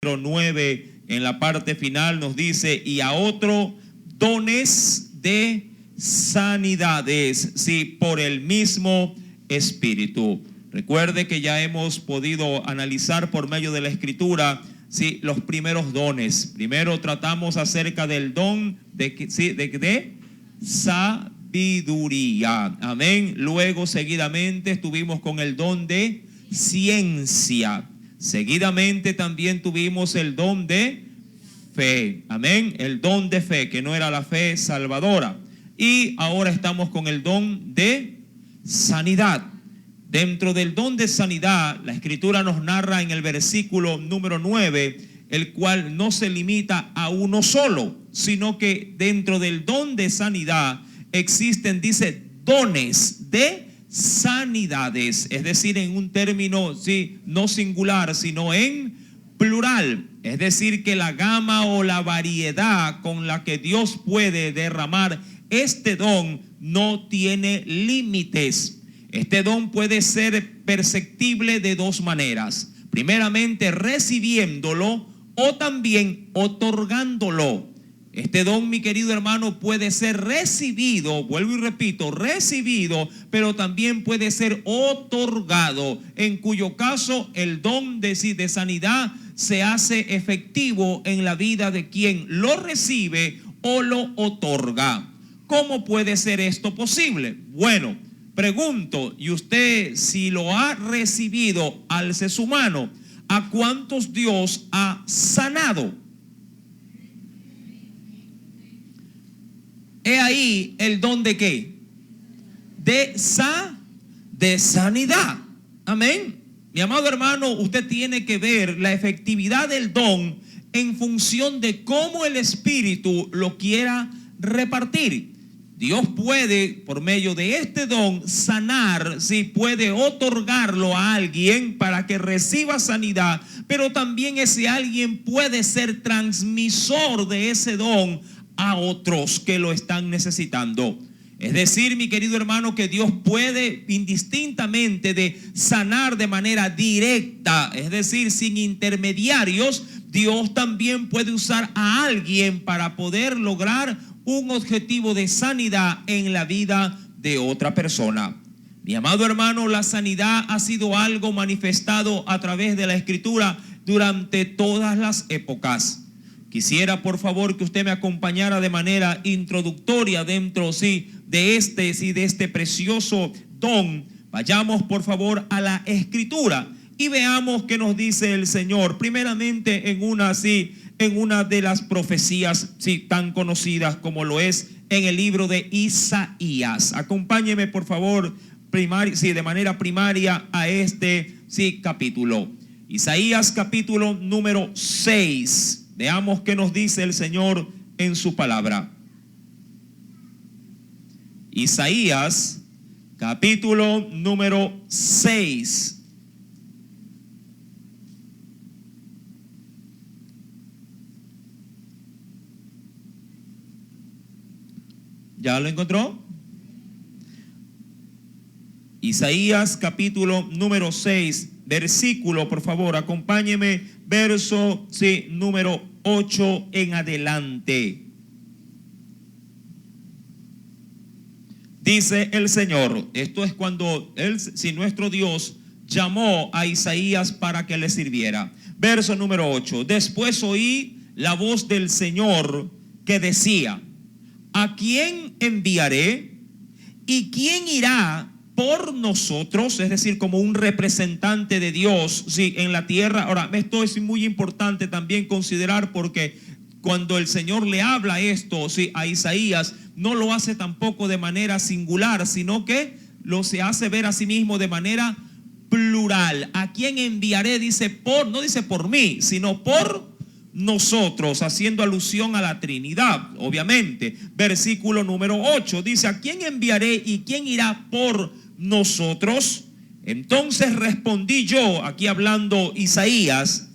9 en la parte final nos dice: y a otro dones de sanidades, sí, por el mismo Espíritu. Recuerde que ya hemos podido analizar por medio de la Escritura, sí, los primeros dones. Primero tratamos acerca del don de sabiduría. Amén. Luego seguidamente estuvimos con el don de ciencia. Seguidamente también tuvimos el don de fe. Amén. El don de fe, que no era la fe salvadora. Y ahora estamos con el don de sanidad. Dentro del don de sanidad, la Escritura nos narra en el versículo número 9, el cual no se limita a uno solo, sino que dentro del don de sanidad existen, dice, dones de sanidades, es decir, en un término, sí, no singular, sino en plural. Es decir, que la gama o la variedad con la que Dios puede derramar este don no tiene límites. Este don puede ser perceptible de dos maneras: primeramente recibiéndolo o también otorgándolo. Este don, mi querido hermano, puede ser recibido, vuelvo y repito, recibido, pero también puede ser otorgado, en cuyo caso el don de sanidad se hace efectivo en la vida de quien lo recibe o lo otorga. ¿Cómo puede ser esto posible? Bueno, pregunto, y usted, si lo ha recibido, alce su mano. ¿A cuántos Dios ha sanado? He ahí el don de ¿qué? De sanidad. Amén. Mi amado hermano, usted tiene que ver la efectividad del don en función de cómo el Espíritu lo quiera repartir. Dios puede, por medio de este don, sanar, sí, puede otorgarlo a alguien para que reciba sanidad, pero también ese alguien puede ser transmisor de ese don a otros que lo están necesitando. Es decir, mi querido hermano, que Dios puede indistintamente de sanar de manera directa, es decir, sin intermediarios. Dios también puede usar a alguien para poder lograr un objetivo de sanidad en la vida de otra persona. Mi amado hermano, la sanidad ha sido algo manifestado a través de la Escritura durante todas las épocas. Quisiera, por favor, que usted me acompañara de manera introductoria dentro, sí, de este precioso don. Vayamos, por favor, a la Escritura y veamos qué nos dice el Señor. Primeramente en una de las profecías, sí, tan conocidas como lo es en el libro de Isaías. Acompáñeme, por favor, de manera primaria a este, sí, capítulo. Isaías capítulo número 6. Veamos qué nos dice el Señor en su palabra. Isaías capítulo número 6. ¿Ya lo encontró? Isaías capítulo número 6, versículo, por favor, acompáñeme, verso, sí, número 8 en adelante. Dice el Señor, esto es cuando nuestro Dios llamó a Isaías para que le sirviera. Verso número 8. Después oí la voz del Señor que decía: ¿a quién enviaré? ¿Y quién irá por nosotros? Es decir, como un representante de Dios, sí, en la tierra. Ahora, esto es muy importante también considerar, porque cuando el Señor le habla esto, sí, a Isaías, no lo hace tampoco de manera singular, sino que lo se hace ver a sí mismo de manera plural. ¿A quién enviaré? Dice no dice por mí, sino por nosotros, haciendo alusión a la Trinidad, obviamente. Versículo número 8 dice: ¿a quién enviaré y quién irá por nosotros? Entonces respondí yo, aquí hablando Isaías: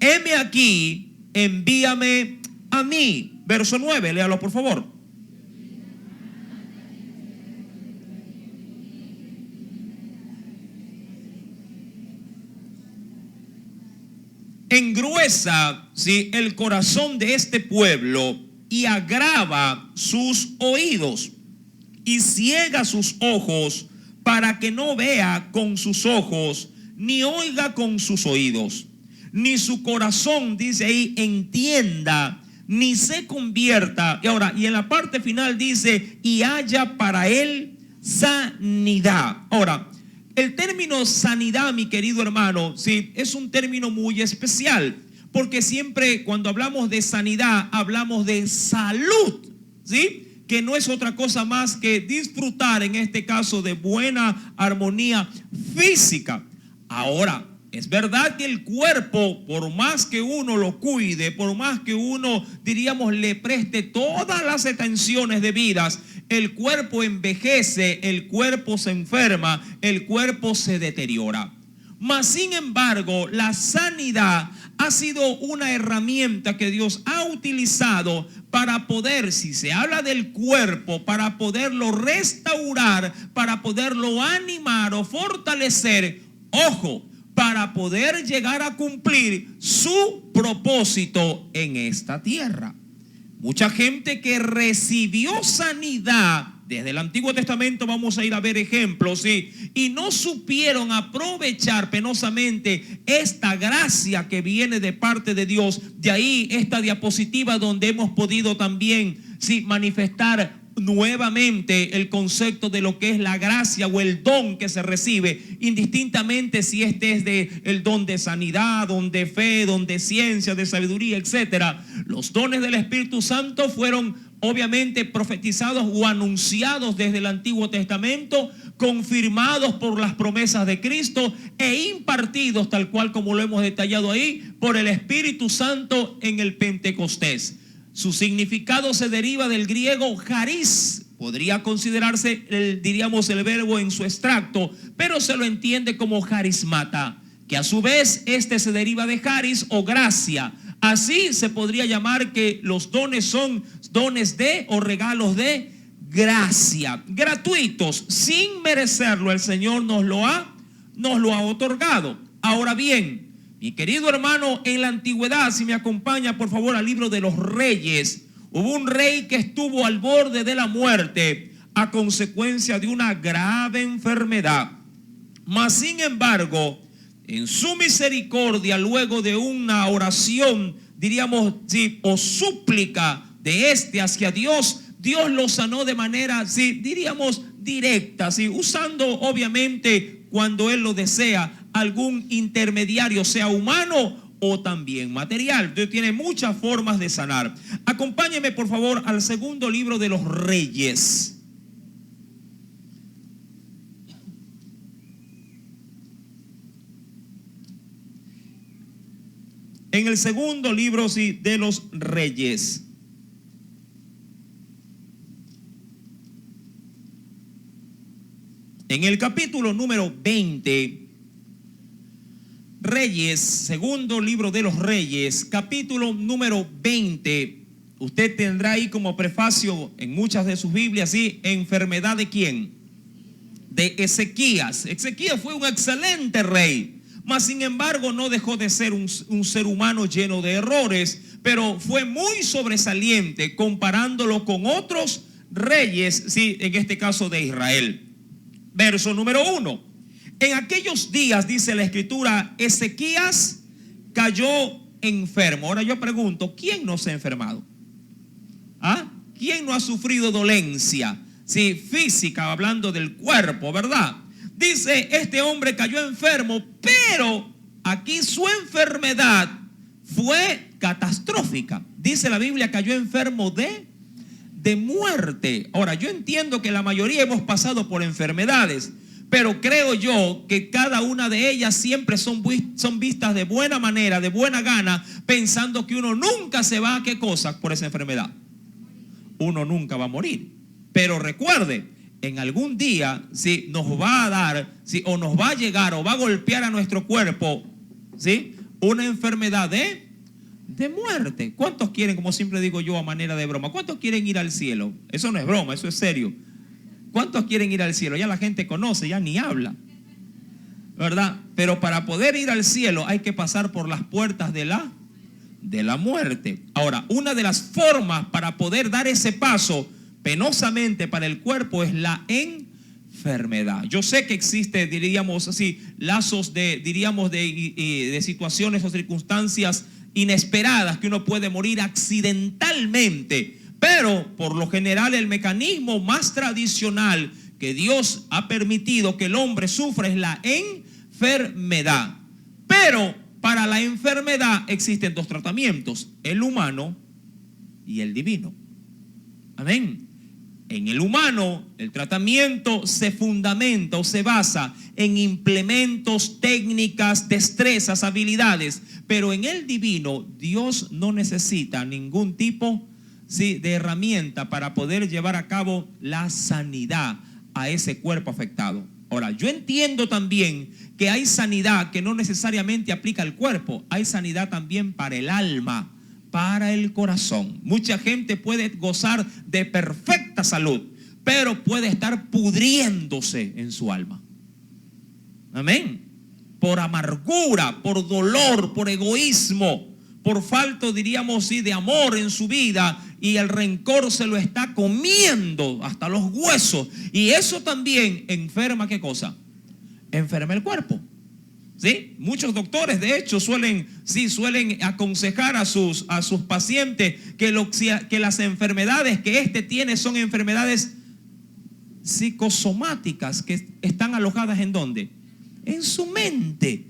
heme aquí, envíame a mí. Verso 9, léalo por favor. engruesa, ¿sí?, el corazón de este pueblo y agrava sus oídos y ciega sus ojos para que no vea con sus ojos, ni oiga con sus oídos, ni su corazón, dice ahí, entienda, ni se convierta. Y ahora, y en la parte final dice, y haya para él sanidad. Ahora, el término sanidad, mi querido hermano, sí, es un término muy especial, porque siempre cuando hablamos de sanidad, hablamos de salud, ¿sí?, que no es otra cosa más que disfrutar, en este caso, de buena armonía física. Ahora, es verdad que el cuerpo, por más que uno lo cuide, por más que uno, diríamos, le preste todas las atenciones debidas, el cuerpo envejece, el cuerpo se enferma, el cuerpo se deteriora. Mas, sin embargo, la sanidad ha sido una herramienta que Dios ha utilizado para poder, si se habla del cuerpo, para poderlo restaurar, para poderlo animar o fortalecer, ojo, para poder llegar a cumplir su propósito en esta tierra. Mucha gente que recibió sanidad desde el Antiguo Testamento, vamos a ir a ver ejemplos, ¿sí?, y no supieron aprovechar penosamente esta gracia que viene de parte de Dios. De ahí esta diapositiva donde hemos podido también, sí, manifestar nuevamente el concepto de lo que es la gracia o el don que se recibe, indistintamente si este es de el don de sanidad, don de fe, don de ciencia, de sabiduría, etcétera. Los dones del Espíritu Santo fueron obviamente profetizados o anunciados desde el Antiguo Testamento, confirmados por las promesas de Cristo e impartidos, tal cual como lo hemos detallado ahí, por el Espíritu Santo en el Pentecostés. Su significado se deriva del griego charis. Podría considerarse, diríamos, el verbo en su extracto, pero se lo entiende como charismata, que a su vez este se deriva de charis o gracia. Así se podría llamar que los dones son dones de o regalos de gracia, gratuitos, sin merecerlo. El Señor nos lo ha otorgado. Ahora bien, mi querido hermano, en la antigüedad, si me acompaña por favor al libro de los Reyes, hubo un rey que estuvo al borde de la muerte a consecuencia de una grave enfermedad. Mas sin embargo, en su misericordia, luego de una oración, diríamos, sí, o súplica de hacia Dios, Dios lo sanó de manera, sí, diríamos, directa, sí, usando obviamente, cuando Él lo desea, algún intermediario, sea humano o también material. Dios tiene muchas formas de sanar. Acompáñeme por favor al segundo libro de los Reyes. En el segundo libro, sí, de los Reyes. En el capítulo número 20, Reyes, segundo libro de los Reyes, capítulo número 20. Usted tendrá ahí como prefacio en muchas de sus Biblias, ¿sí? ¿Enfermedad de quién? De Ezequías. Ezequías fue un excelente rey, mas sin embargo no dejó de ser un ser humano lleno de errores, pero fue muy sobresaliente comparándolo con otros reyes, ¿sí?, en este caso de Israel. Verso número 1. En aquellos días, dice la Escritura, Ezequías cayó enfermo. Ahora yo pregunto, ¿quién no se ha enfermado? ¿Ah? ¿Quién no ha sufrido dolencia? Sí, física, hablando del cuerpo, ¿verdad? Dice, este hombre cayó enfermo, pero aquí su enfermedad fue catastrófica. Dice la Biblia, cayó enfermo de muerte. Ahora, yo entiendo que la mayoría hemos pasado por enfermedades, pero creo yo que cada una de ellas siempre son vistas de buena manera, de buena gana, pensando que uno nunca se va a qué cosa por esa enfermedad. Uno nunca va a morir. Pero recuerde, en algún día, ¿sí?, nos va a dar, ¿sí?, o nos va a llegar o va a golpear a nuestro cuerpo, ¿sí?, una enfermedad de muerte. ¿Cuántos quieren, como siempre digo yo a manera de broma, cuántos quieren ir al cielo? Eso no es broma, eso es serio. ¿Cuántos quieren ir al cielo? Ya la gente conoce, ya ni habla. ¿verdad? Pero para poder ir al cielo hay que pasar por las puertas de la muerte. Ahora, una de las formas para poder dar ese paso penosamente para el cuerpo es la enfermedad. Yo sé que existe, diríamos así, lazos de situaciones o circunstancias inesperadas que uno puede morir accidentalmente, pero por lo general el mecanismo más tradicional que Dios ha permitido que el hombre sufra es la enfermedad. Pero para la enfermedad existen dos tratamientos, el humano y el divino. Amén. En el humano, el tratamiento se fundamenta o se basa en implementos, técnicas, destrezas, habilidades. Pero en el divino, Dios no necesita ningún tipo de herramienta para poder llevar a cabo la sanidad a ese cuerpo afectado. Ahora, yo entiendo también que hay sanidad que no necesariamente aplica al cuerpo. Hay sanidad también para el alma, para el corazón. Mucha gente puede gozar de perfecta salud, pero puede estar pudriéndose en su alma. Amén. Por amargura, por dolor, por egoísmo, por falta, diríamos, de amor en su vida, y el rencor se lo está comiendo hasta los huesos. Y eso también enferma, ¿qué cosa? Enferma el cuerpo. ¿Sí? Muchos doctores, de hecho, suelen aconsejar a sus pacientes que las enfermedades que tiene son enfermedades psicosomáticas que están alojadas ¿en dónde? En su mente.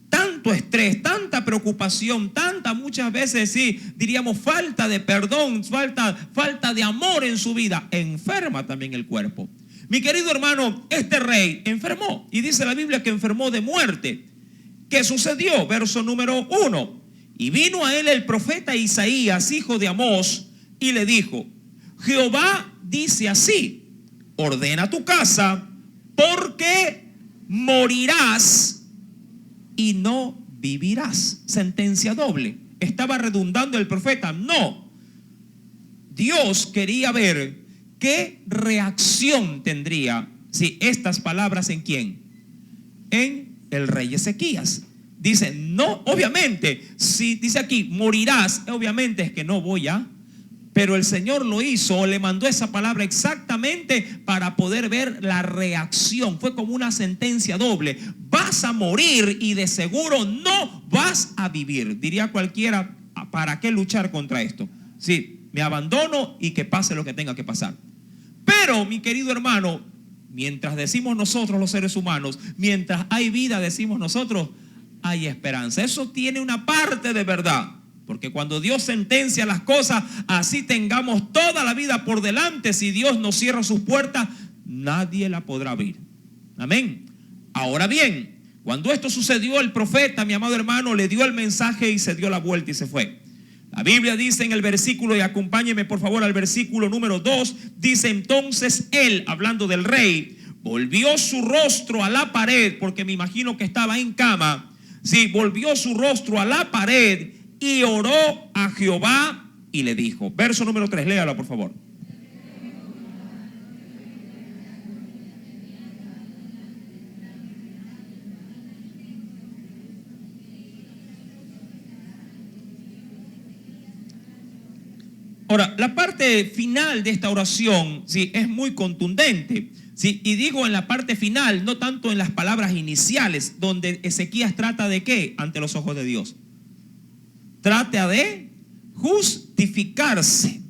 Tanto estrés, tanta preocupación, muchas veces diríamos falta de perdón, falta de amor en su vida, enferma también el cuerpo. Mi querido hermano, este rey enfermó, y dice la Biblia que enfermó de muerte. ¿Qué sucedió? Verso número 1. Y vino a él el profeta Isaías, hijo de Amós, y le dijo: Jehová dice así: ordena tu casa, porque morirás y no vivirás. Sentencia doble. ¿Estaba redundando el profeta? No. Dios quería ver qué reacción tendría si estas palabras ¿en quién? En el rey Ezequías. Dice, no, obviamente, si dice aquí, morirás, obviamente es que no voy a. Pero el Señor lo hizo, o le mandó esa palabra exactamente para poder ver la reacción. Fue como una sentencia doble. Vas a morir y de seguro no vas a vivir. Diría cualquiera, ¿para qué luchar contra esto? Sí, me abandono y que pase lo que tenga que pasar. Pero, mi querido hermano, mientras decimos nosotros los seres humanos, mientras hay vida, decimos nosotros, hay esperanza. Eso tiene una parte de verdad. Porque cuando Dios sentencia las cosas, así tengamos toda la vida por delante, si Dios nos cierra sus puertas, nadie la podrá abrir. Amén. Ahora bien, cuando esto sucedió, el profeta, mi amado hermano, le dio el mensaje y se dio la vuelta y se fue. La Biblia dice en el versículo, y acompáñeme por favor al versículo número 2, dice: entonces él, hablando del rey, volvió su rostro a la pared, porque me imagino que estaba en cama. Sí, volvió su rostro a la pared y oró a Jehová y le dijo. Verso número 3, léala por favor. Ahora, la parte final de esta oración, sí, es muy contundente. Sí, y digo en la parte final, no tanto en las palabras iniciales, donde Ezequías trata de ¿qué? Ante los ojos de Dios. Trata de justificarse.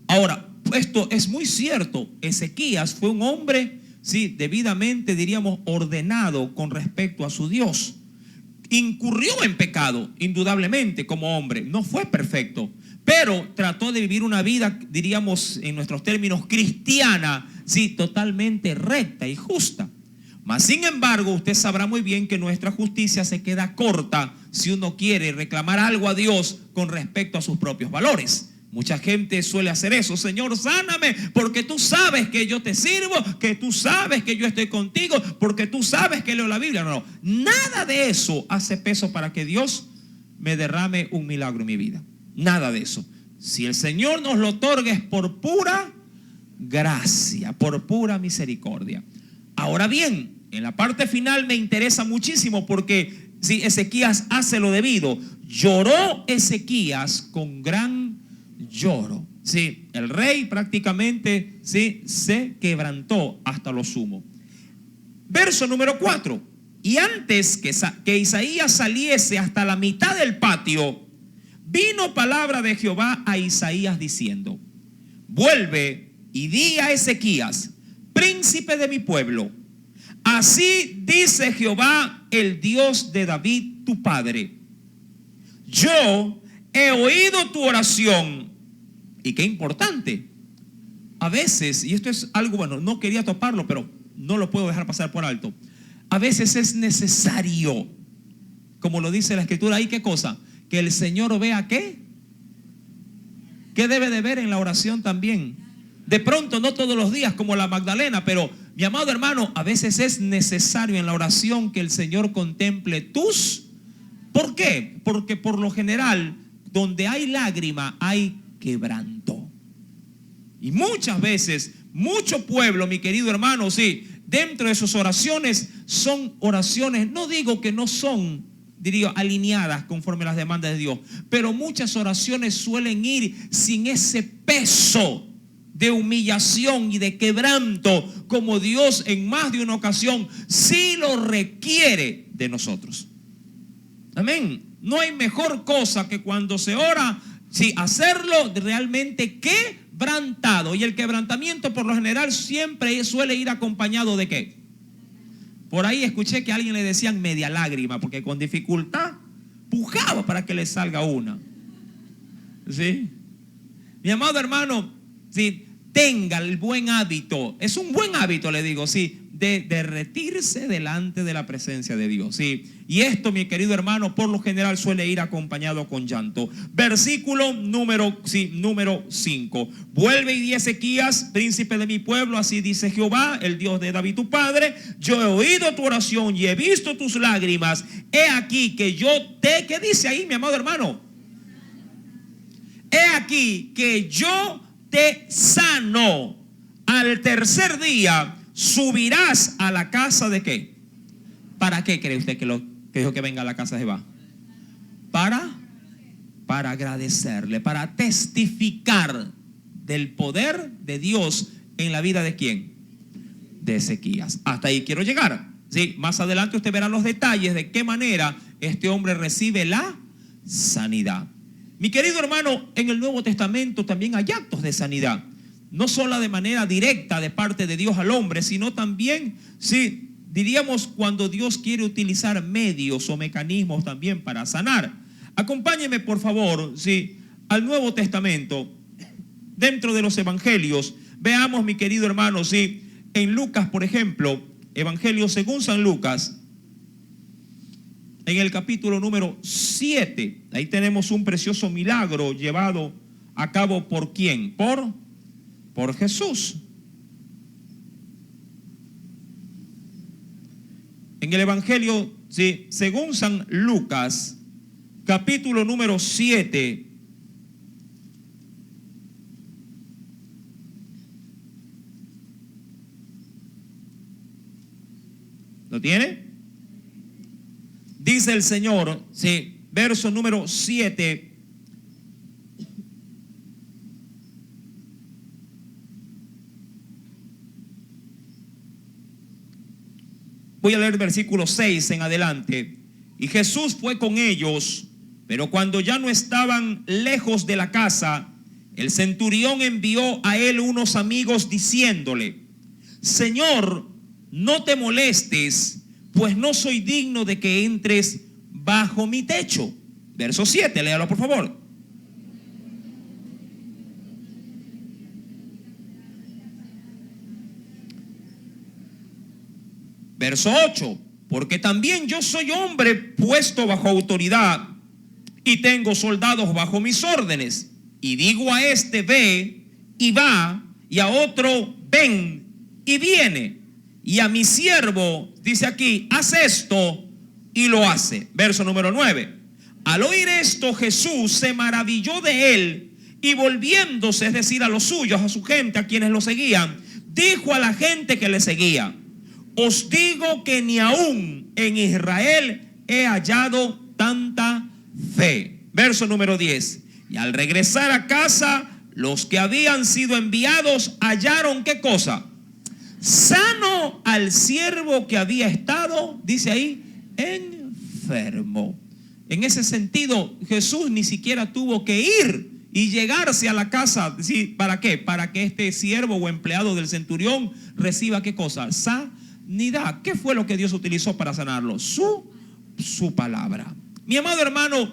Ahora, esto es muy cierto. Ezequías fue un hombre, sí, debidamente, diríamos, ordenado con respecto a su Dios. Incurrió en pecado, indudablemente, como hombre. No fue perfecto, pero trató de vivir una vida, diríamos, en nuestros términos, cristiana, sí, totalmente recta y justa. Mas, sin embargo, usted sabrá muy bien que nuestra justicia se queda corta si uno quiere reclamar algo a Dios con respecto a sus propios valores. Mucha gente suele hacer eso. Señor, sáname porque tú sabes que yo te sirvo, que tú sabes que yo estoy contigo, porque tú sabes que leo la Biblia. No, nada de eso hace peso para que Dios me derrame un milagro en mi vida. Nada de eso. Si el Señor nos lo otorga es por pura gracia, por pura misericordia. Ahora bien, en la parte final me interesa muchísimo porque si Ezequías hace lo debido, lloró Ezequías con gran lloro. Sí, el rey prácticamente sí, se quebrantó hasta lo sumo. Verso número 4. Y antes que Isaías saliese hasta la mitad del patio, vino palabra de Jehová a Isaías diciendo: vuelve y di a Ezequías, príncipe de mi pueblo, así dice Jehová, el Dios de David tu padre: yo he oído tu oración. Y qué importante, a veces, y esto es algo bueno, no quería toparlo, pero no lo puedo dejar pasar por alto. A veces es necesario, como lo dice la escritura ahí, ¿qué cosa? Que el Señor vea ¿qué? ¿Qué debe de ver en la oración también? De pronto, no todos los días como la Magdalena, pero mi amado hermano, a veces es necesario en la oración que el Señor contemple tus. ¿Por qué? Porque por lo general, donde hay lágrima, hay quebranto. Y muchas veces, mucho pueblo, mi querido hermano, sí, dentro de sus oraciones son oraciones, no digo que no son, diría, alineadas conforme a las demandas de Dios, pero muchas oraciones suelen ir sin ese peso de humillación y de quebranto, como Dios en más de una ocasión sí lo requiere de nosotros. Amén. No hay mejor cosa que cuando se ora, sí, hacerlo realmente quebrantado. Y el quebrantamiento por lo general siempre suele ir acompañado de ¿qué? Por ahí escuché que a alguien le decían media lágrima, porque con dificultad pujaba para que le salga una. ¿Sí? Mi amado hermano, sí, tenga el buen hábito, es un buen hábito, le digo, sí, de derretirse delante de la presencia de Dios, sí. Y esto, mi querido hermano, por lo general suele ir acompañado con llanto. Versículo número 5. Vuelve y di a Ezequías, príncipe de mi pueblo, así dice Jehová, el Dios de David tu padre: yo he oído tu oración y he visto tus lágrimas. He aquí que yo te, ¿qué dice ahí, mi amado hermano? He aquí que yo te sano. Al tercer día subirás a la casa de ¿qué? ¿Para qué cree usted que dijo que venga a la casa de Jehová? Para agradecerle, para testificar del poder de Dios en la vida de ¿quién? De Ezequías. Hasta ahí quiero llegar. Sí, más adelante usted verá los detalles de qué manera este hombre recibe la sanidad. Mi querido hermano, en el Nuevo Testamento también hay actos de sanidad. No solo de manera directa de parte de Dios al hombre, sino también, sí, diríamos cuando Dios quiere utilizar medios o mecanismos también para sanar. Acompáñeme por favor, sí, al Nuevo Testamento, dentro de los evangelios. Veamos, mi querido hermano, sí, en Lucas, por ejemplo, Evangelio según San Lucas, en el capítulo número 7, ahí tenemos un precioso milagro llevado a cabo ¿por quién? Por Jesús. En el Evangelio, sí, según San Lucas, capítulo número 7, ¿lo tiene? Dice el Señor, sí, verso número 7. Voy a leer versículo 6 en adelante. Y Jesús fue con ellos, pero cuando ya no estaban lejos de la casa, el centurión envió a él unos amigos diciéndole: Señor, no te molestes, pues no soy digno de que entres bajo mi techo. Verso 7, léalo por favor. Verso 8, porque también yo soy hombre puesto bajo autoridad y tengo soldados bajo mis órdenes. Y digo a este ve y va, y a otro ven y viene. Y a mi siervo, dice aquí, haz esto y lo hace. Verso número 9. Al oír esto, Jesús se maravilló de él y volviéndose, es decir, a los suyos, a su gente, a quienes lo seguían, dijo a la gente que le seguía: os digo que ni aún en Israel he hallado tanta fe. Verso número 10. Y al regresar a casa, los que habían sido enviados hallaron ¿qué cosa? Sano al siervo que había estado, dice ahí, enfermo. En ese sentido, Jesús ni siquiera tuvo que ir y llegarse a la casa. ¿Sí? ¿Para qué? Para que este siervo o empleado del centurión reciba ¿qué cosa? Sanidad. ¿Qué fue lo que Dios utilizó para sanarlo? Su palabra. Mi amado hermano,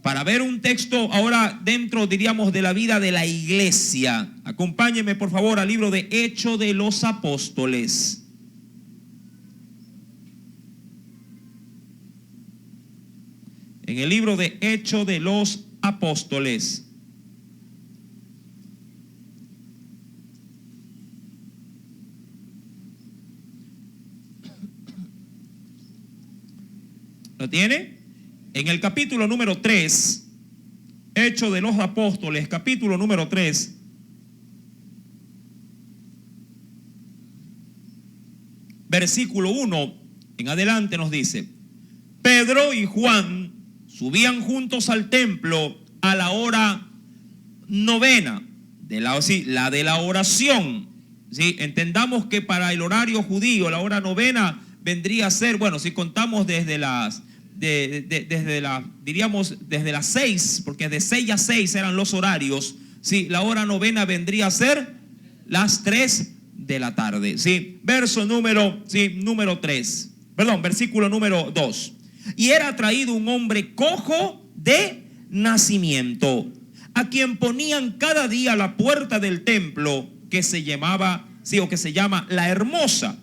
para ver un texto ahora dentro, diríamos, de la vida de la iglesia, acompáñeme por favor al libro de Hechos de los Apóstoles. En el libro de Hechos de los Apóstoles. ¿Lo tiene? En el capítulo número 3, Hechos de los Apóstoles, capítulo número 3. Versículo 1 en adelante nos dice: Pedro y Juan subían juntos al templo a la hora novena, la de la oración. ¿Sí? Entendamos que para el horario judío la hora novena vendría a ser, bueno, si contamos desde las desde las 6, porque de 6 a 6 eran los horarios. Sí, la hora novena vendría a ser las 3 de la tarde. Sí, número 3. Perdón, versículo número 2. Y era traído un hombre cojo de nacimiento, a quien ponían cada día a la puerta del templo, que se llama La Hermosa,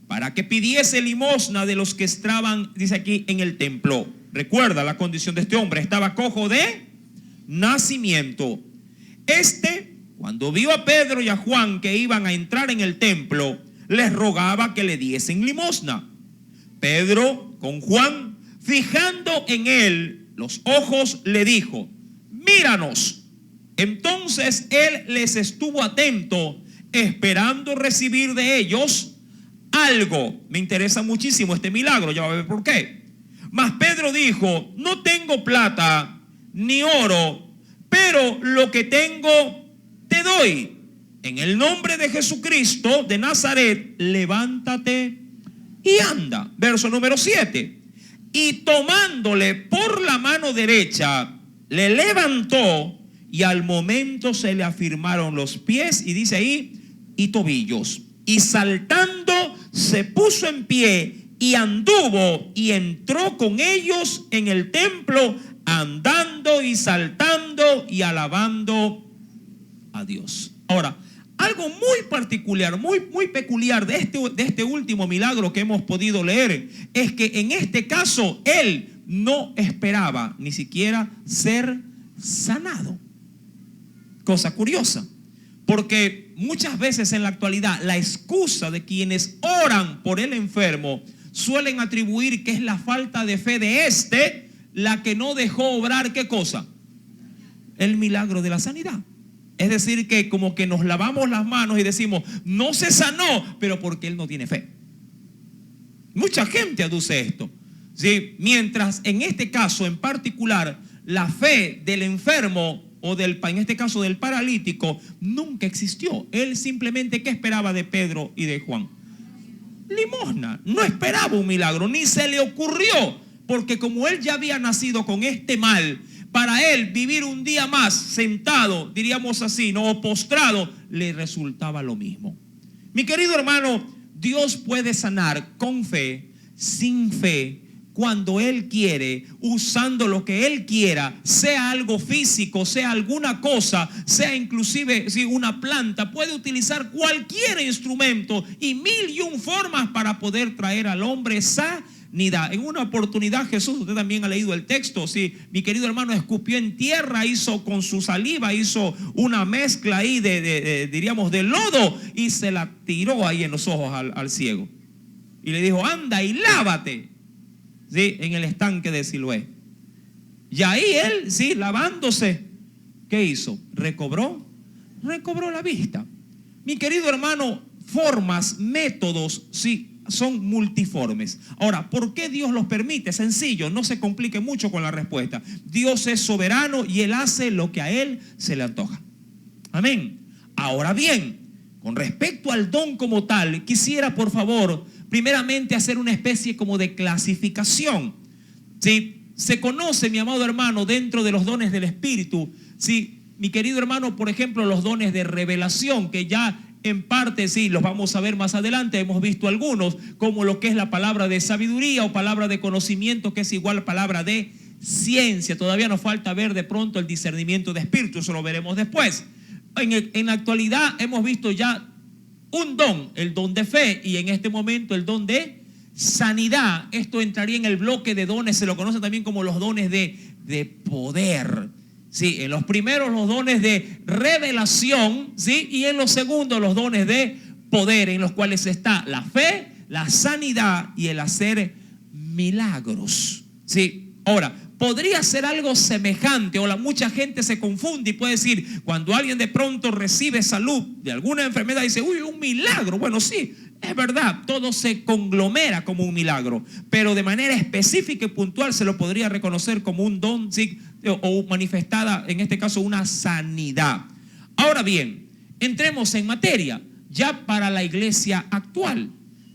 para que pidiese limosna de los que estaban, dice aquí, en el templo. Recuerda la condición de este hombre: estaba cojo de nacimiento. Cuando vio a Pedro y a Juan que iban a entrar en el templo, les rogaba que le diesen limosna. Pedro, con Juan, fijando en él los ojos, le dijo: míranos. Entonces él les estuvo atento, esperando recibir de ellos algo. Me interesa muchísimo este milagro, ya va a ver por qué. Mas Pedro dijo: no tengo plata ni oro, pero lo que tengo te doy. En el nombre de Jesucristo de Nazaret, levántate y anda. Verso número 7. Y tomándole por la mano derecha, le levantó, y al momento se le afirmaron los pies, y dice ahí, y tobillos. Y saltando se puso en pie y anduvo y entró con ellos en el templo, andando y saltando y alabando a Dios. Ahora, algo muy particular, muy peculiar de este último milagro que hemos podido leer, es que en este caso él no esperaba ni siquiera ser sanado. Cosa curiosa, porque muchas veces en la actualidad la excusa de quienes oran por el enfermo suelen atribuir que es la falta de fe de la que no dejó obrar ¿qué cosa? El milagro de la sanidad. Es decir, que como que nos lavamos las manos y decimos: no se sanó, pero porque él no tiene fe. Mucha gente aduce esto, ¿sí? Mientras en este caso en particular la fe del enfermo o en este caso del paralítico nunca existió. Él simplemente, ¿qué esperaba de Pedro y de Juan? Limosna. No esperaba un milagro, ni se le ocurrió, porque como él ya había nacido con este mal, para él vivir un día más sentado, diríamos así, no, o postrado, le resultaba lo mismo. Mi querido hermano, Dios puede sanar con fe, sin fe, cuando Él quiere, usando lo que Él quiera, sea algo físico, sea alguna cosa, sea inclusive una planta. Puede utilizar cualquier instrumento y 1001 formas para poder traer al hombre sanidad. En una oportunidad Jesús, usted también ha leído el texto, sí, mi querido hermano, escupió en tierra, hizo con su saliva, hizo una mezcla ahí diríamos de lodo, y se la tiró ahí en los ojos al ciego y le dijo: anda y lávate. Sí, en el estanque de Siloé. Y ahí él, sí, lavándose, ¿qué hizo? Recobró la vista. Mi querido hermano, formas, métodos, sí, son multiformes. Ahora, ¿por qué Dios los permite? Sencillo, no se complique mucho con la respuesta. Dios es soberano y Él hace lo que a Él se le antoja. Amén. Ahora bien, con respecto al don como tal, quisiera por favor, primeramente hacer una especie como de clasificación. ¿Sí? Se conoce, mi amado hermano, dentro de los dones del Espíritu, ¿sí? Mi querido hermano, por ejemplo, los dones de revelación, que ya en parte sí los vamos a ver más adelante, hemos visto algunos, como lo que es la palabra de sabiduría o palabra de conocimiento, que es igual a palabra de ciencia. Todavía nos falta ver de pronto el discernimiento de espíritu, eso lo veremos después. En la actualidad hemos visto ya un don, el don de fe, y en este momento el don de sanidad. Esto entraría en el bloque de dones, se lo conoce también como los dones de poder. Sí, en los primeros los dones de revelación, ¿sí? Y en los segundos los dones de poder, en los cuales está la fe, la sanidad y el hacer milagros. Sí, ahora, podría ser algo semejante, o mucha gente se confunde y puede decir, cuando alguien de pronto recibe salud de alguna enfermedad, dice, uy, un milagro. Bueno, sí, es verdad, todo se conglomera como un milagro, pero de manera específica y puntual se lo podría reconocer como un don, ¿sí? O manifestada, en este caso, una sanidad. Ahora bien, entremos en materia, ya para la iglesia actual.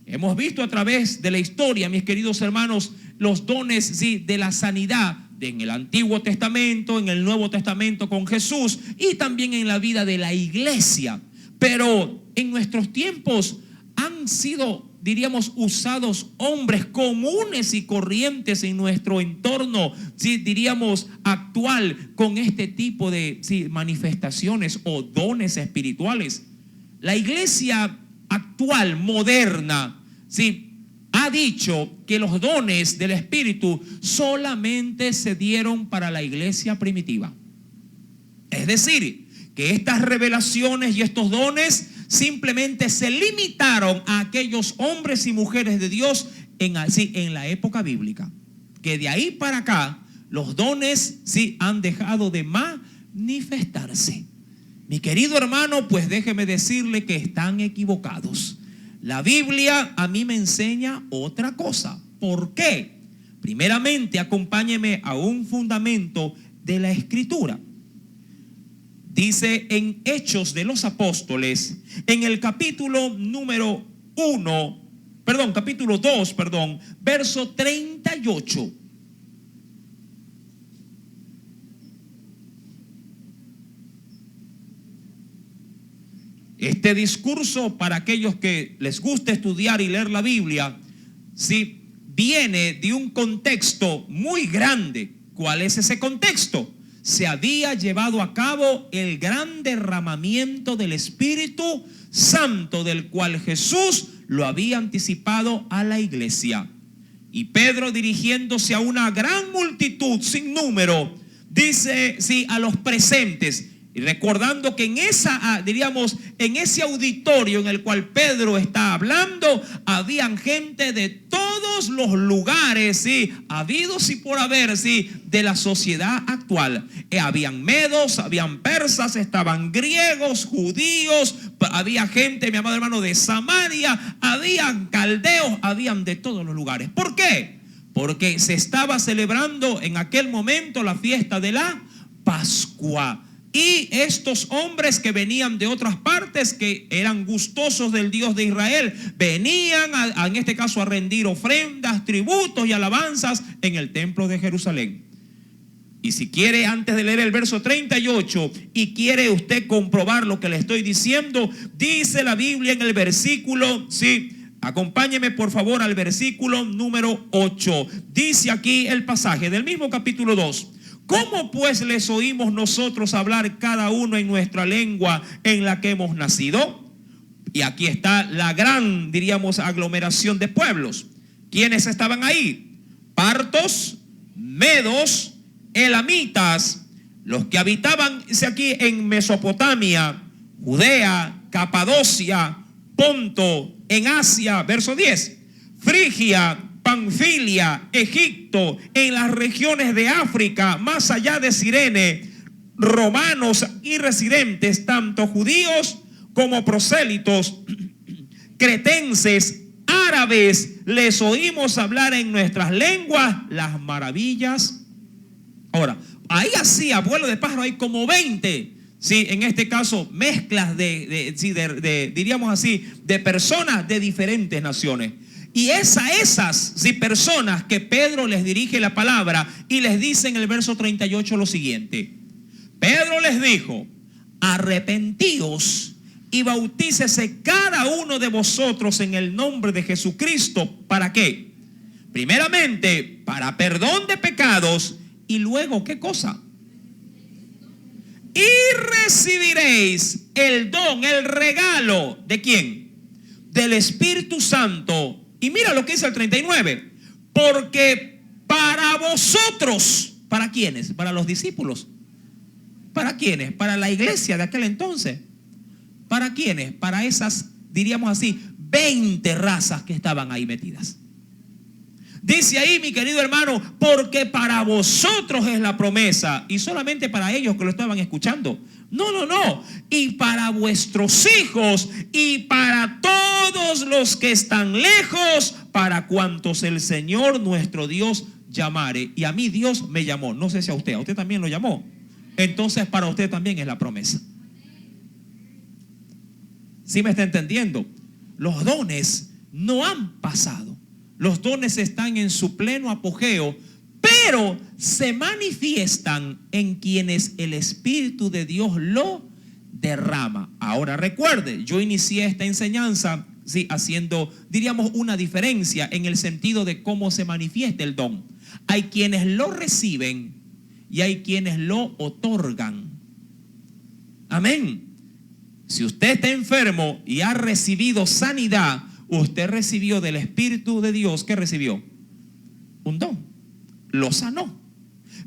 Hemos visto a través de la historia, mis queridos hermanos, los dones, ¿sí?, de la sanidad en el Antiguo Testamento, en el Nuevo Testamento con Jesús y también en la vida de la iglesia. Pero en nuestros tiempos han sido, diríamos, usados hombres comunes y corrientes en nuestro entorno, ¿sí?, diríamos, actual, con este tipo de, ¿sí?, manifestaciones o dones espirituales. La iglesia actual, moderna, ¿sí?, ha dicho que los dones del Espíritu solamente se dieron para la iglesia primitiva. Es decir, que estas revelaciones y estos dones simplemente se limitaron a aquellos hombres y mujeres de Dios en la época bíblica. Que de ahí para acá los dones sí han dejado de manifestarse. Mi querido hermano, pues déjeme decirle que están equivocados. La Biblia a mí me enseña otra cosa. ¿Por qué? Primeramente, acompáñeme a un fundamento de la Escritura. Dice en Hechos de los Apóstoles, en el capítulo capítulo 2, verso 38. Este discurso, para aquellos que les gusta estudiar y leer la Biblia, sí, viene de un contexto muy grande. ¿Cuál es ese contexto? Se había llevado a cabo el gran derramamiento del Espíritu Santo, del cual Jesús lo había anticipado a la iglesia. Y Pedro, dirigiéndose a una gran multitud sin número, dice, sí, a los presentes, y recordando que en ese auditorio en el cual Pedro está hablando, habían gente de todos los lugares, sí, habidos y por haber, sí, de la sociedad actual. Habían medos, habían persas, estaban griegos, judíos, había gente, mi amado hermano, de Samaria, habían caldeos, habían de todos los lugares. ¿Por qué? Porque se estaba celebrando en aquel momento la fiesta de la Pascua. Y estos hombres que venían de otras partes, que eran gustosos del Dios de Israel, venían en este caso a rendir ofrendas, tributos y alabanzas en el templo de Jerusalén. Y si quiere, antes de leer el verso 38 y quiere usted comprobar lo que le estoy diciendo, dice la Biblia en el versículo, sí, acompáñeme por favor al versículo número 8. Dice aquí el pasaje del mismo capítulo 2. ¿Cómo pues les oímos nosotros hablar cada uno en nuestra lengua en la que hemos nacido? Y aquí está la gran, diríamos, aglomeración de pueblos. ¿Quiénes estaban ahí? Partos, medos, elamitas, los que habitaban, dice aquí, en Mesopotamia, Judea, Capadocia, Ponto, en Asia, verso 10, Frigia, Panfilia, Egipto, en las regiones de África, más allá de Cirene, romanos y residentes, tanto judíos como prosélitos, cretenses, árabes les oímos hablar en nuestras lenguas las maravillas. Ahora, ahí así, abuelo de pájaro, hay como 20, sí, en este caso, mezclas diríamos así, de personas de diferentes naciones. Y esas sí, personas que Pedro les dirige la palabra y les dice en el verso 38 lo siguiente. Pedro les dijo: arrepentíos y bautícese cada uno de vosotros en el nombre de Jesucristo. ¿Para qué? Primeramente, para perdón de pecados, y luego, ¿qué cosa? Y recibiréis el don, el regalo, ¿de quién? Del Espíritu Santo. Y mira lo que dice el 39. Porque para vosotros, ¿para quiénes? Para los discípulos. ¿Para quiénes? Para la iglesia de aquel entonces. ¿Para quiénes? Para esas, diríamos así, 20 razas que estaban ahí metidas. Dice ahí, mi querido hermano, porque para vosotros es la promesa. Y solamente para ellos que lo estaban escuchando. No. Y para vuestros hijos y para todos los que están lejos, para cuantos el Señor nuestro Dios llamare. Y a mí Dios me llamó. No sé si a usted también lo llamó. Entonces para usted también es la promesa. ¿Sí me está entendiendo? Los dones no han pasado. Los dones están en su pleno apogeo, pero se manifiestan en quienes el Espíritu de Dios lo derrama. Ahora recuerde, yo inicié esta enseñanza, sí, haciendo, diríamos, una diferencia en el sentido de cómo se manifiesta el don. Hay quienes lo reciben y hay quienes lo otorgan. Amén. Si usted está enfermo y ha recibido sanidad, usted recibió del Espíritu de Dios. ¿Qué recibió? Un don. Lo sanó.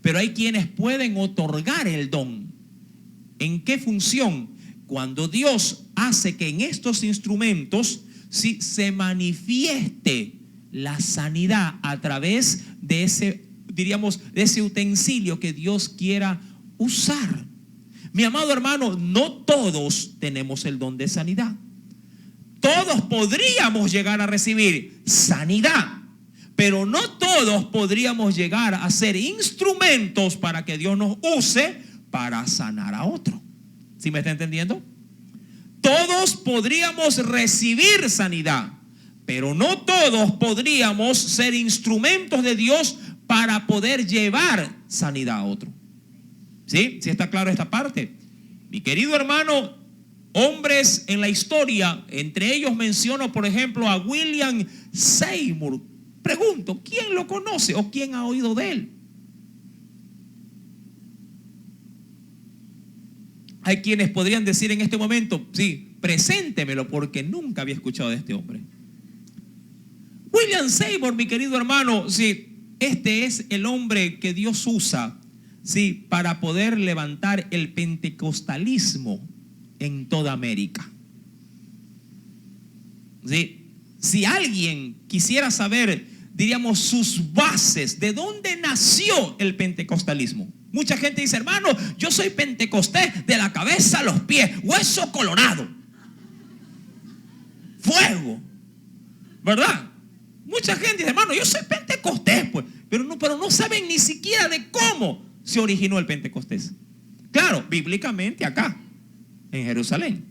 Pero hay quienes pueden otorgar el don. ¿En qué función? Cuando Dios hace que en estos instrumentos sí, se manifieste la sanidad a través de ese, diríamos, de ese utensilio que Dios quiera usar. Mi amado hermano, no todos tenemos el don de sanidad. Todos podríamos llegar a recibir sanidad, pero no todos podríamos llegar a ser instrumentos para que Dios nos use para sanar a otro. ¿Sí me está entendiendo? Todos podríamos recibir sanidad, pero no todos podríamos ser instrumentos de Dios para poder llevar sanidad a otro. ¿Sí? ¿Sí está claro esta parte? Mi querido hermano, hombres en la historia, entre ellos menciono por ejemplo a William Seymour. Pregunto, ¿quién lo conoce o quién ha oído de él? Hay quienes podrían decir en este momento, sí, preséntemelo porque nunca había escuchado de este hombre. William Seymour, mi querido hermano, sí, este es el hombre que Dios usa, sí, para poder levantar el pentecostalismo en toda América. ¿Sí? Si alguien quisiera saber, diríamos, sus bases, de dónde nació el pentecostalismo. Mucha gente dice, hermano, yo soy pentecostés de la cabeza a los pies, hueso colorado, fuego, ¿verdad? Mucha gente dice, hermano, yo soy pentecostés, pues, pero no saben ni siquiera de cómo se originó el pentecostés. Claro, bíblicamente acá en Jerusalén.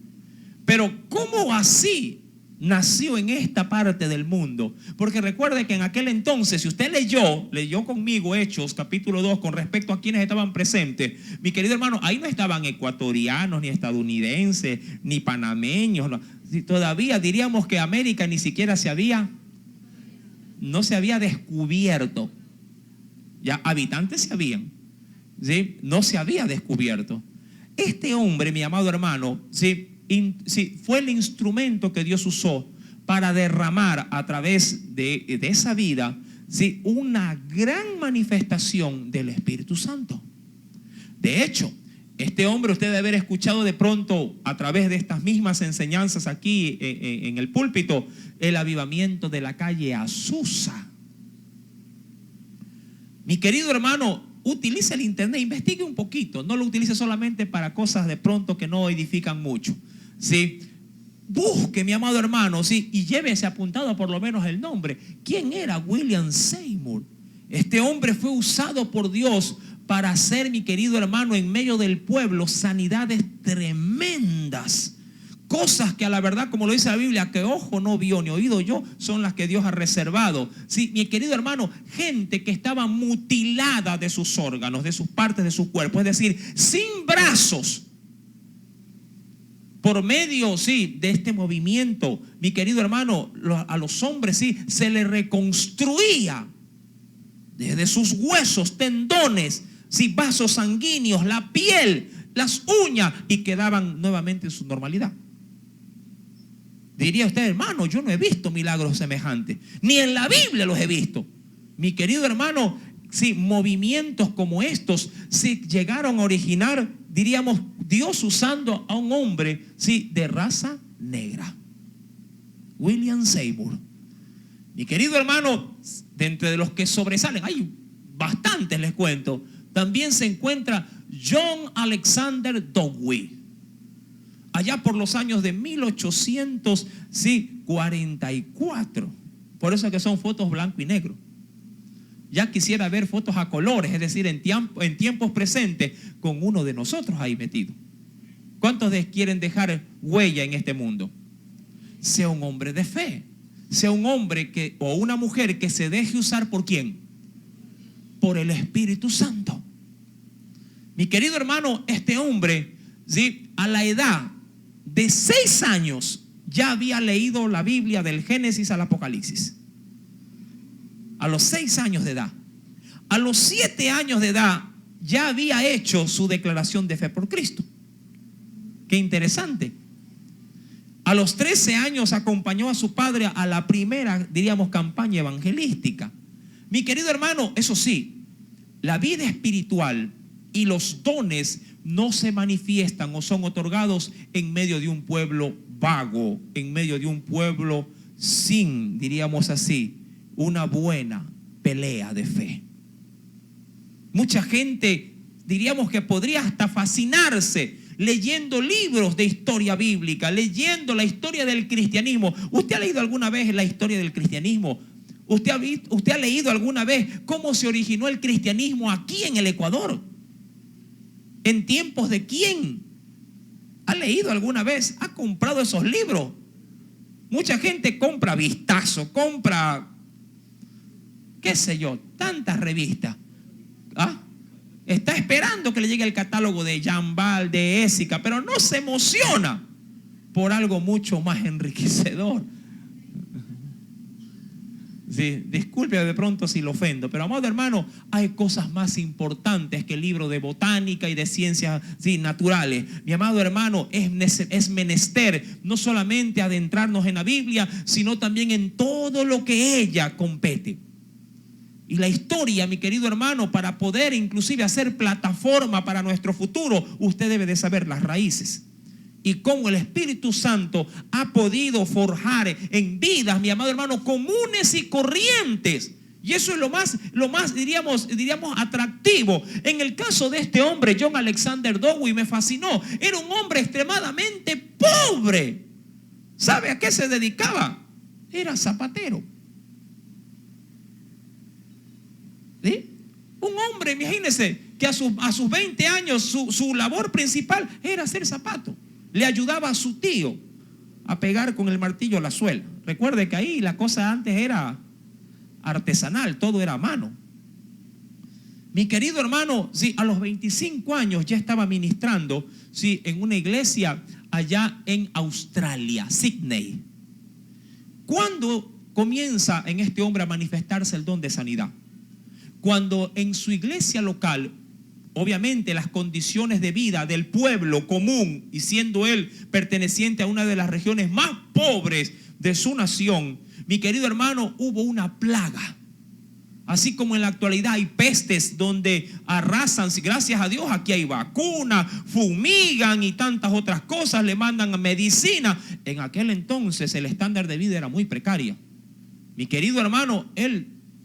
Pero ¿cómo así nació en esta parte del mundo? Porque recuerde que en aquel entonces, si usted leyó conmigo Hechos capítulo 2 con respecto a quienes estaban presentes, mi querido hermano, ahí no estaban ecuatorianos, ni estadounidenses, ni panameños. No. Todavía diríamos que América ni siquiera no se había descubierto. Ya habitantes se habían, ¿sí? No se había descubierto. Este hombre, mi amado hermano, ¿sí? Fue el instrumento que Dios usó para derramar a través de esa vida, ¿sí? Una gran manifestación del Espíritu Santo. De hecho, este hombre, usted debe haber escuchado de pronto a través de estas mismas enseñanzas aquí en el púlpito, el avivamiento de la calle Azusa. Mi querido hermano, utilice el internet, investigue un poquito, no lo utilice solamente para cosas de pronto que no edifican mucho, ¿sí? busque, mi amado hermano, ¿sí? Y llévese apuntado por lo menos el nombre. ¿Quién era William Seymour? Este hombre fue usado por Dios para hacer, mi querido hermano, en medio del pueblo, sanidades tremendas. Cosas que a la verdad, como lo dice la Biblia, que ojo no vio ni oído oyó, son las que Dios ha reservado. Sí, mi querido hermano, gente que estaba mutilada de sus órganos, de sus partes de su cuerpo, es decir, sin brazos. Por medio, sí, de este movimiento, mi querido hermano, a los hombres, sí, se les reconstruía desde sus huesos, tendones, sí, vasos sanguíneos, la piel, las uñas, y quedaban nuevamente en su normalidad. Diría usted, hermano, yo no he visto milagros semejantes, ni en la Biblia los he visto. Mi querido hermano, sí, movimientos como estos sí llegaron a originar, diríamos, Dios usando a un hombre, sí, de raza negra, William Seymour. Mi querido hermano, de entre los que sobresalen, hay bastantes, les cuento. También se encuentra John Alexander Dowie, allá por los años de 1844. Por eso es que son fotos blanco y negro. Ya quisiera ver fotos a colores, es decir, en tiempos presentes, con uno de nosotros ahí metido. ¿Cuántos quieren dejar huella en este mundo? Sea un hombre de fe, sea un hombre o una mujer que se deje usar ¿por quién? Por el Espíritu Santo. Mi querido hermano, este hombre, ¿sí?, a la edad de 6 años ya había leído la Biblia del Génesis al Apocalipsis. A los 6 años de edad. A los 7 años de edad ya había hecho su declaración de fe por Cristo. Qué interesante. A los 13 años acompañó a su padre a la primera, diríamos, campaña evangelística. Mi querido hermano, eso sí, la vida espiritual y los dones no se manifiestan o son otorgados en medio de un pueblo vago, en medio de un pueblo sin, diríamos así, una buena pelea de fe. Mucha gente, diríamos que podría hasta fascinarse leyendo libros de historia bíblica, leyendo la historia del cristianismo. ¿Usted ha leído alguna vez la historia del cristianismo? ¿Usted ha leído alguna vez cómo se originó el cristianismo aquí en el Ecuador? ¿En tiempos de quién? ¿Ha leído alguna vez? ¿Ha comprado esos libros? Mucha gente compra Vistazo, compra, qué sé yo, tantas revistas. ¿Ah? Está esperando que le llegue el catálogo de Jambal, de Ésica, pero no se emociona por algo mucho más enriquecedor. Sí, disculpe de pronto si lo ofendo, pero amado hermano, hay cosas más importantes que el libro de botánica y de ciencias, sí, naturales. Mi amado hermano, es menester no solamente adentrarnos en la Biblia, sino también en todo lo que ella compete. Y la historia, mi querido hermano, para poder inclusive hacer plataforma para nuestro futuro, usted debe de saber las raíces. Y cómo el Espíritu Santo ha podido forjar en vidas, mi amado hermano, comunes y corrientes. Y eso es lo más diríamos atractivo. En el caso de este hombre, John Alexander Dowie, me fascinó. Era un hombre extremadamente pobre. ¿Sabe a qué se dedicaba? Era zapatero. ¿Sí? Un hombre, imagínense, que a sus 20 años su labor principal era hacer zapatos. Le ayudaba a su tío a pegar con el martillo la suela. Recuerde que ahí la cosa antes era artesanal, todo era a mano. Mi querido hermano, sí, a los 25 años ya estaba ministrando, sí, en una iglesia allá en Australia, Sydney. ¿Cuándo comienza en este hombre a manifestarse el don de sanidad? Cuando en su iglesia local, obviamente las condiciones de vida del pueblo común, y siendo él perteneciente a una de las regiones más pobres de su nación, mi querido hermano, hubo una plaga. Así como en la actualidad hay pestes donde arrasan, gracias a Dios aquí hay vacunas, fumigan y tantas otras cosas, le mandan medicina. En aquel entonces el estándar de vida era muy precario. Mi querido hermano,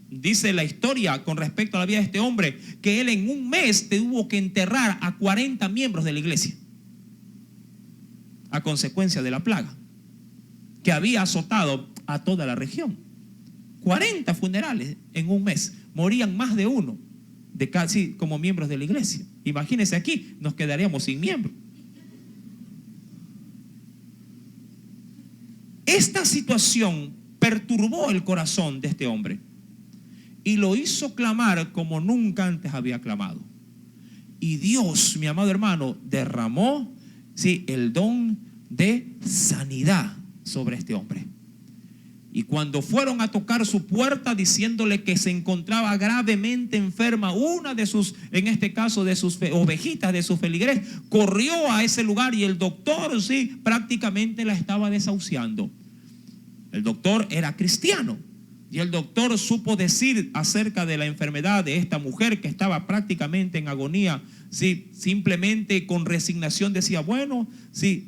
dice la historia con respecto a la vida de este hombre, que él en un mes tuvo que enterrar a 40 miembros de la iglesia a consecuencia de la plaga. que había azotado a toda la región. 40 funerales en un mes. Morían más de uno de casi como miembros de la iglesia. Imagínense, aquí nos quedaríamos sin miembros. Esta situación perturbó el corazón de este hombre y lo hizo clamar como nunca antes había clamado. Y Dios, mi amado hermano, derramó el don de sanidad sobre este hombre. Y cuando fueron a tocar su puerta diciéndole que se encontraba gravemente enferma una de sus, en este caso de sus ovejitas, de sus feligreses, corrió a ese lugar y el doctor prácticamente la estaba desahuciando. El doctor era cristiano y el doctor supo decir acerca de la enfermedad de esta mujer que estaba prácticamente en agonía. Simplemente con resignación decía, bueno,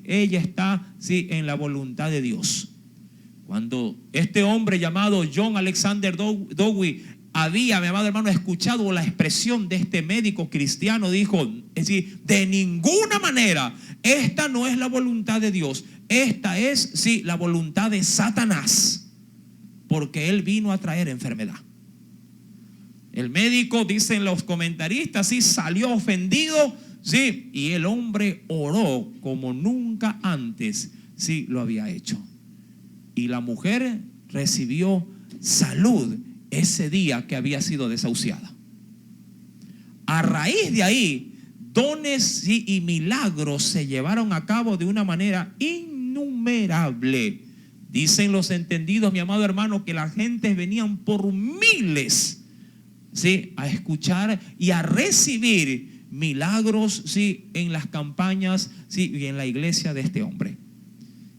ella está en la voluntad de Dios. Cuando este hombre llamado John Alexander Dowie había, mi amado hermano, escuchado la expresión de este médico cristiano, dijo, de ninguna manera, esta no es la voluntad de Dios, esta es, la voluntad de Satanás, porque él vino a traer enfermedad. El médico, dicen los comentaristas, salió ofendido, y el hombre oró como nunca antes, lo había hecho. Y la mujer recibió salud ese día que había sido desahuciada. A raíz de ahí, dones y milagros se llevaron a cabo de una manera innumerable. Dicen los entendidos, mi amado hermano, que la gente venían por miles, a escuchar y a recibir milagros, en las campañas, y en la iglesia de este hombre.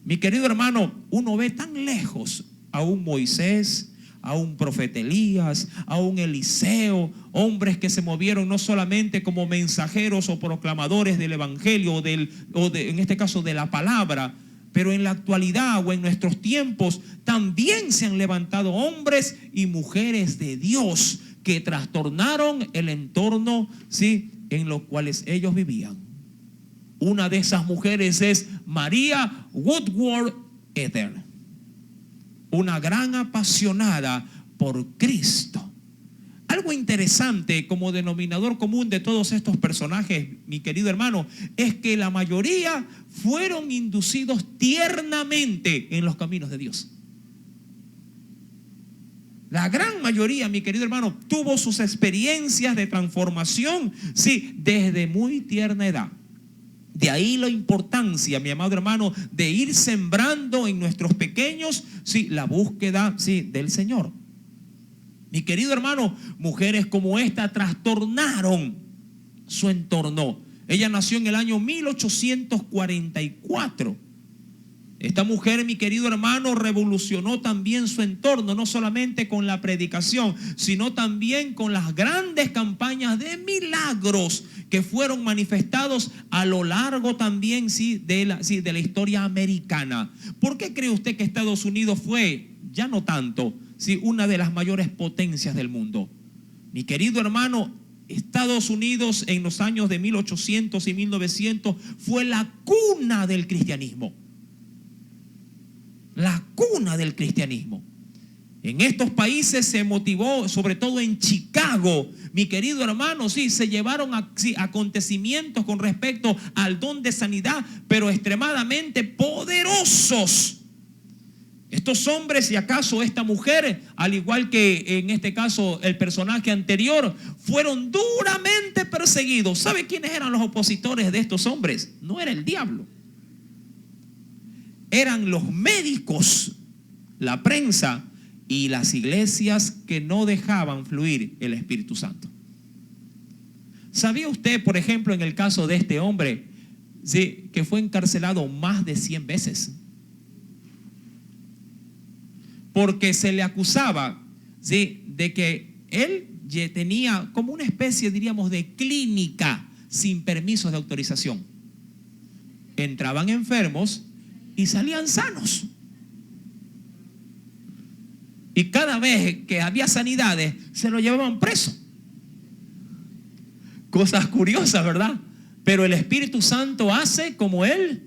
Mi querido hermano, uno ve tan lejos a un Moisés, a un profeta Elías, a un Eliseo, hombres que se movieron no solamente como mensajeros o proclamadores del evangelio en este caso de la palabra, pero en la actualidad o en nuestros tiempos también se han levantado hombres y mujeres de Dios que trastornaron el entorno, en los cuales ellos vivían. Una de esas mujeres es María Woodworth Ether, una gran apasionada por Cristo. Algo interesante como denominador común de todos estos personajes, mi querido hermano, es que la mayoría fueron inducidos tiernamente en los caminos de Dios. La gran mayoría, mi querido hermano, tuvo sus experiencias de transformación, desde muy tierna edad. De ahí la importancia, mi amado hermano, de ir sembrando en nuestros pequeños, la búsqueda, del Señor. Mi querido hermano, mujeres como esta trastornaron su entorno. Ella nació en el año 1844. Esta mujer, mi querido hermano, revolucionó también su entorno, no solamente con la predicación, sino también con las grandes campañas de milagros que fueron manifestados a lo largo también de la historia americana. ¿Por qué cree usted que Estados Unidos fue, ya no tanto, una de las mayores potencias del mundo? Mi querido hermano, Estados Unidos en los años de 1800 y 1900 fue la cuna del cristianismo. La cuna del cristianismo. En estos países se motivó, sobre todo en Chicago, mi querido hermano, se llevaron acontecimientos con respecto al don de sanidad, pero extremadamente poderosos. Estos hombres y acaso esta mujer, al igual que en este caso el personaje anterior, fueron duramente perseguidos. ¿Sabe quiénes eran los opositores de estos hombres? No era el diablo. Eran los médicos, la prensa y las iglesias que no dejaban fluir el Espíritu Santo. ¿Sabía usted, por ejemplo, en el caso de este hombre, que fue encarcelado más de 100 veces? Porque se le acusaba, de que él tenía como una especie, diríamos, de clínica sin permisos de autorización. Entraban enfermos y salían sanos. Y cada vez que había sanidades, se lo llevaban preso. Cosas curiosas, ¿verdad? Pero el Espíritu Santo hace como Él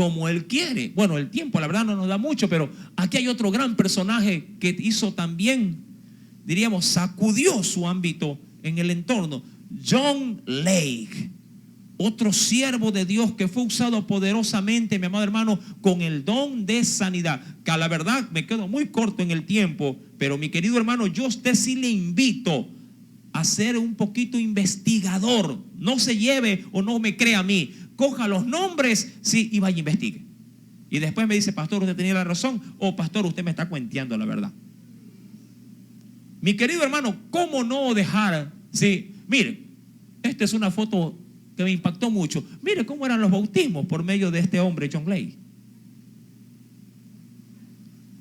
como Él quiere. Bueno, el tiempo la verdad no nos da mucho, pero aquí hay otro gran personaje que hizo también, diríamos, sacudió su ámbito en el entorno. John Lake, otro siervo de Dios que fue usado poderosamente, mi amado hermano, con el don de sanidad. Que a la verdad me quedo muy corto en el tiempo, pero mi querido hermano, yo a usted sí le invito a ser un poquito investigador. No se lleve o no me crea a mí. Coja los nombres, sí, y vaya a investigue. Y después me dice, pastor, usted tenía la razón, o pastor, usted me está cuenteando la verdad. Mi querido hermano, ¿cómo no dejar? Sí, mire, esta es una foto que me impactó mucho. Mire cómo eran los bautismos por medio de este hombre, John Lake.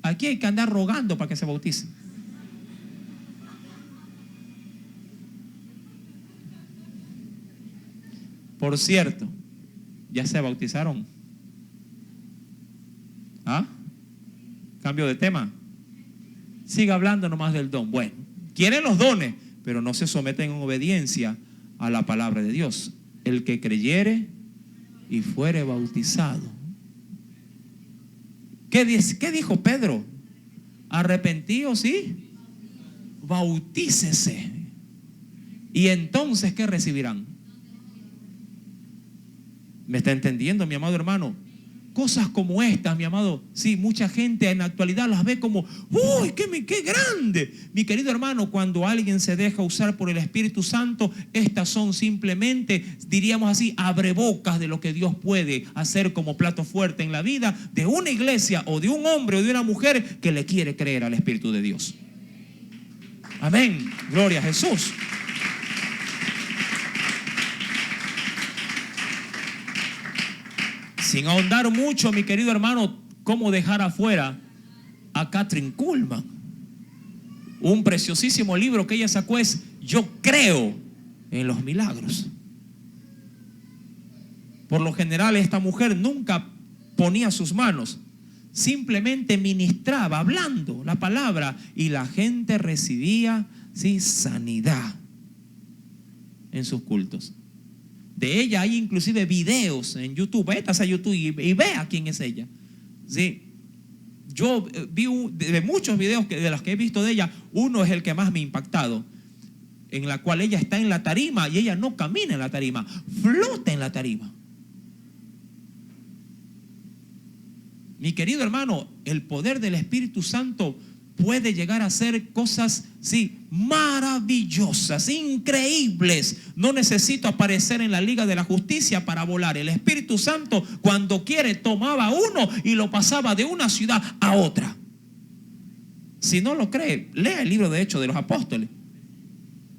Aquí hay que andar rogando para que se bautice. Por cierto, ¿ya se bautizaron? ¿Ah? Cambio de tema. Siga hablando nomás del don. Bueno, quieren los dones, pero no se someten en obediencia a la palabra de Dios. El que creyere y fuere bautizado. ¿Qué dijo Pedro? Arrepentíos y bautícese. Y entonces, ¿qué recibirán? ¿Me está entendiendo, mi amado hermano? Cosas como estas, mi amado, sí, mucha gente en la actualidad las ve como, ¡uy, qué grande! Mi querido hermano, cuando alguien se deja usar por el Espíritu Santo, estas son simplemente, diríamos así, abrebocas de lo que Dios puede hacer como plato fuerte en la vida de una iglesia o de un hombre o de una mujer que le quiere creer al Espíritu de Dios. Amén. Gloria a Jesús. Sin ahondar mucho, mi querido hermano, cómo dejar afuera a Kathryn Kuhlman. Un preciosísimo libro que ella sacó es Yo creo en los milagros. Por lo general, esta mujer nunca ponía sus manos, simplemente ministraba, hablando la palabra, y la gente recibía, sí, sanidad en sus cultos. De ella hay inclusive videos en YouTube. Métase a YouTube y vea quién es ella. ¿Sí? Yo vi de muchos videos de los que he visto de ella, uno es el que más me ha impactado, en la cual ella está en la tarima y ella no camina en la tarima, flota en la tarima. Mi querido hermano, el poder del Espíritu Santo puede llegar a hacer cosas, sí, maravillosas, increíbles. No necesito aparecer en la Liga de la Justicia para volar. El Espíritu Santo, cuando quiere, tomaba a uno y lo pasaba de una ciudad a otra. Si no lo cree, lea el libro de Hechos de los Apóstoles.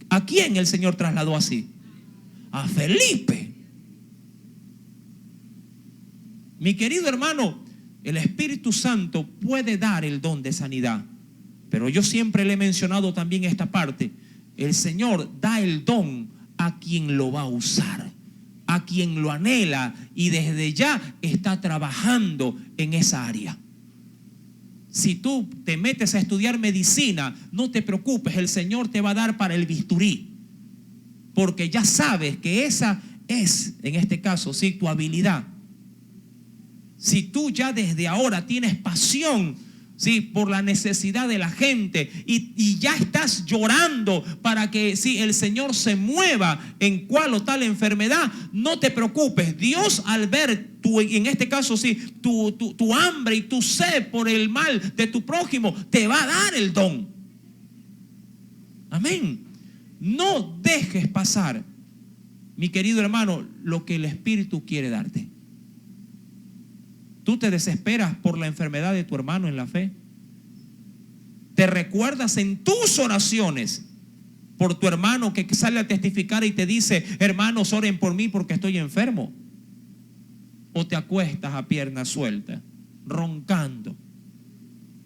¿A quién el Señor trasladó así? A Felipe. Mi querido hermano, el Espíritu Santo puede dar el don de sanidad. Pero yo siempre le he mencionado también esta parte. El Señor da el don a quien lo va a usar, a quien lo anhela y desde ya está trabajando en esa área. Si tú te metes a estudiar medicina, no te preocupes, el Señor te va a dar para el bisturí, porque ya sabes que esa es, en este caso, sí, tu habilidad. Si tú ya desde ahora tienes pasión, sí, por la necesidad de la gente y ya estás llorando para que sí, el Señor se mueva en cual o tal enfermedad, no te preocupes. Dios, al ver en este caso sí, tu hambre y tu sed por el mal de tu prójimo, te va a dar el don. Amén. No dejes pasar, mi querido hermano, lo que el Espíritu quiere darte. ¿Tú te desesperas por la enfermedad de tu hermano en la fe? ¿Te recuerdas en tus oraciones por tu hermano que sale a testificar y te dice, hermanos, oren por mí porque estoy enfermo? ¿O te acuestas a pierna suelta, roncando?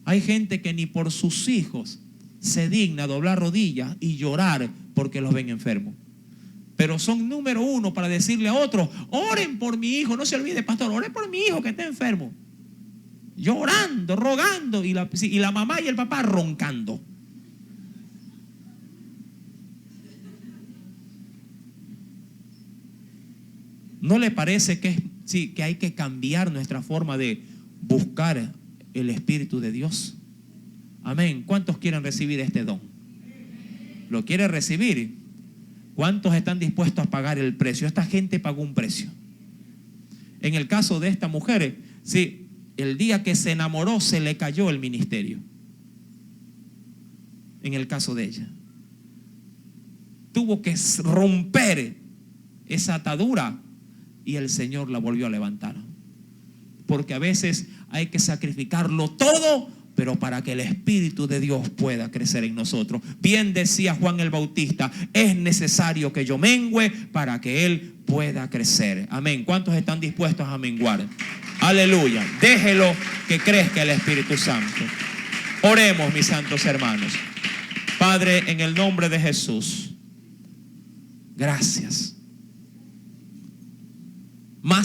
Hay gente que ni por sus hijos se digna doblar rodillas y llorar porque los ven enfermos. Pero son número uno para decirle a otros, oren por mi hijo. No se olvide, pastor, oren por mi hijo que está enfermo. Llorando, rogando, y la mamá y el papá roncando. ¿No le parece que Sí, que hay que cambiar nuestra forma de buscar el Espíritu de Dios. Amén. ¿Cuántos quieren recibir este don? ¿Lo quiere recibir? ¿Cuántos están dispuestos a pagar el precio? Esta gente pagó un precio. En el caso de esta mujer, sí, el día que se enamoró se le cayó el ministerio. En el caso de ella, tuvo que romper esa atadura y el Señor la volvió a levantar. Porque a veces hay que sacrificarlo todo, pero para que el Espíritu de Dios pueda crecer en nosotros. Bien decía Juan el Bautista, es necesario que yo mengüe para que Él pueda crecer. Amén. ¿Cuántos están dispuestos a menguar? Aleluya. Déjelo que crezca el Espíritu Santo. Oremos, mis santos hermanos. Padre, en el nombre de Jesús, gracias. Más